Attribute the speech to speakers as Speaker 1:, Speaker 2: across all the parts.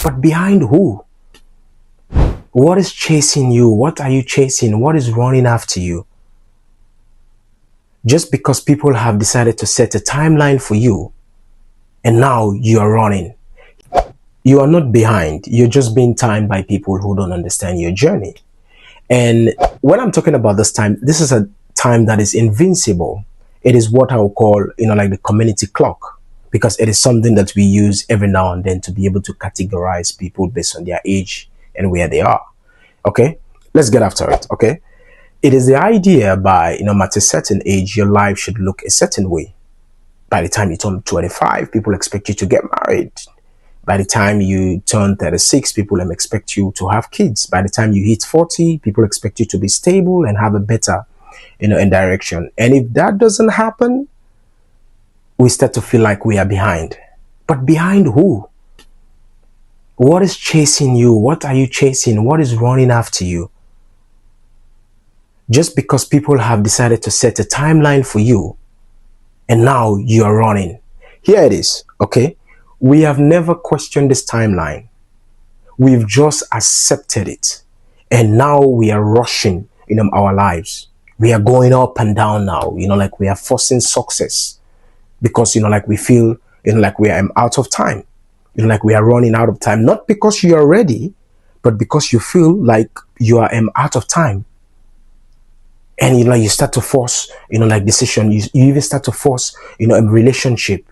Speaker 1: But behind who? What is chasing you? What are you chasing? What is running after you? Just because people have decided to set a timeline for you and now you are running. You are not behind. You're just being timed by people who don't understand your journey. And when I'm talking about this time, this is a time that is invincible. It is what I would call, like the community clock, because it is something that we use every now and then to be able to categorize people based on their age and where they are. Okay, let's get after it. Okay, it is the idea by, at a certain age, your life should look a certain way. By the time you turn 25, people expect you to get married. By the time you turn 36, people expect you to have kids. By the time you hit 40, people expect you to be stable and have a better, in direction. And if that doesn't happen, we start to feel like we are behind. But behind who? What is chasing you? What are you chasing? What is running after you? Just because people have decided to set a timeline for you and now you are running. Here it is, okay? We have never questioned this timeline. We've just accepted it. And now we are rushing our lives. We are going up and down now, like we are forcing success because, like we feel, like we are out of time. Like we are running out of time, not because you are ready, but because you feel like you are out of time. And, you start to force, like decision. You even start to force, a relationship.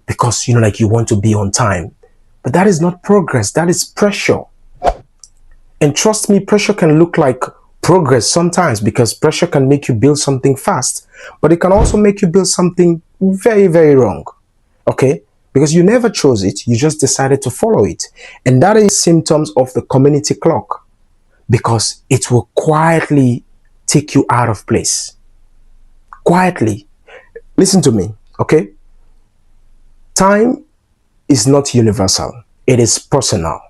Speaker 1: Because, like you want to be on time. But that is not progress. That is pressure. And trust me, pressure can look like progress sometimes because pressure can make you build something fast. But it can also make you build something very, very wrong. Okay? Because you never chose it. You just decided to follow it. And that is symptoms of the community clock. Because it will quietly take you out of place. Quietly. Listen to me. Okay? Time is not universal. It is personal.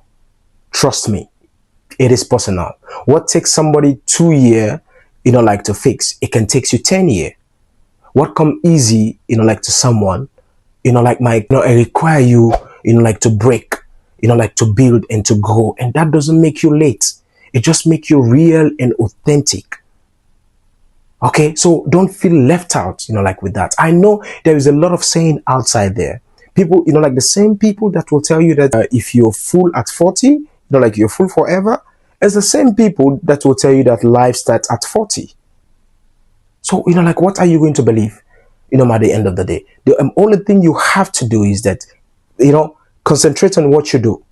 Speaker 1: Trust me. It is personal. What takes somebody 2 years, to fix, it can take you 10 years. What come easy, to someone, might require you, to break, to build and to grow. And that doesn't make you late. It just makes you real and authentic. Okay, so don't feel left out, with that. I know there is a lot of saying outside there. People, the same people that will tell you that if you're full at 40, you're full forever, as the same people that will tell you that life starts at 40. So, what are you going to believe, at the end of the day? The only thing you have to do is that, concentrate on what you do.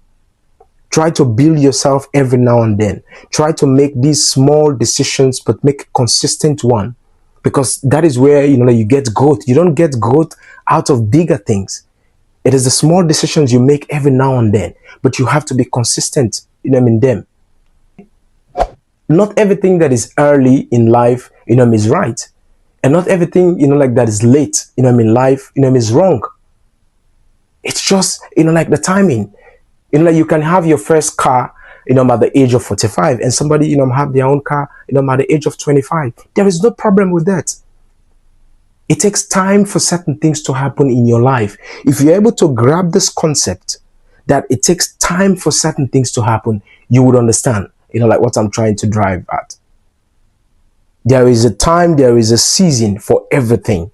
Speaker 1: Try to build yourself every now and then. Try to make these small decisions, but make a consistent one. Because that is where, you get growth. You don't get growth out of bigger things. It is the small decisions you make every now and then, but you have to be consistent, in them. Not everything that is early in life, is right. And not everything, that is late, in life, is wrong. It's just, like the timing. You can have your first car, at the age of 45 and somebody, have their own car, at the age of 25. There is no problem with that. It takes time for certain things to happen in your life. If you're able to grab this concept that it takes time for certain things to happen, you would understand, what I'm trying to drive at. There is a time, there is a season for everything.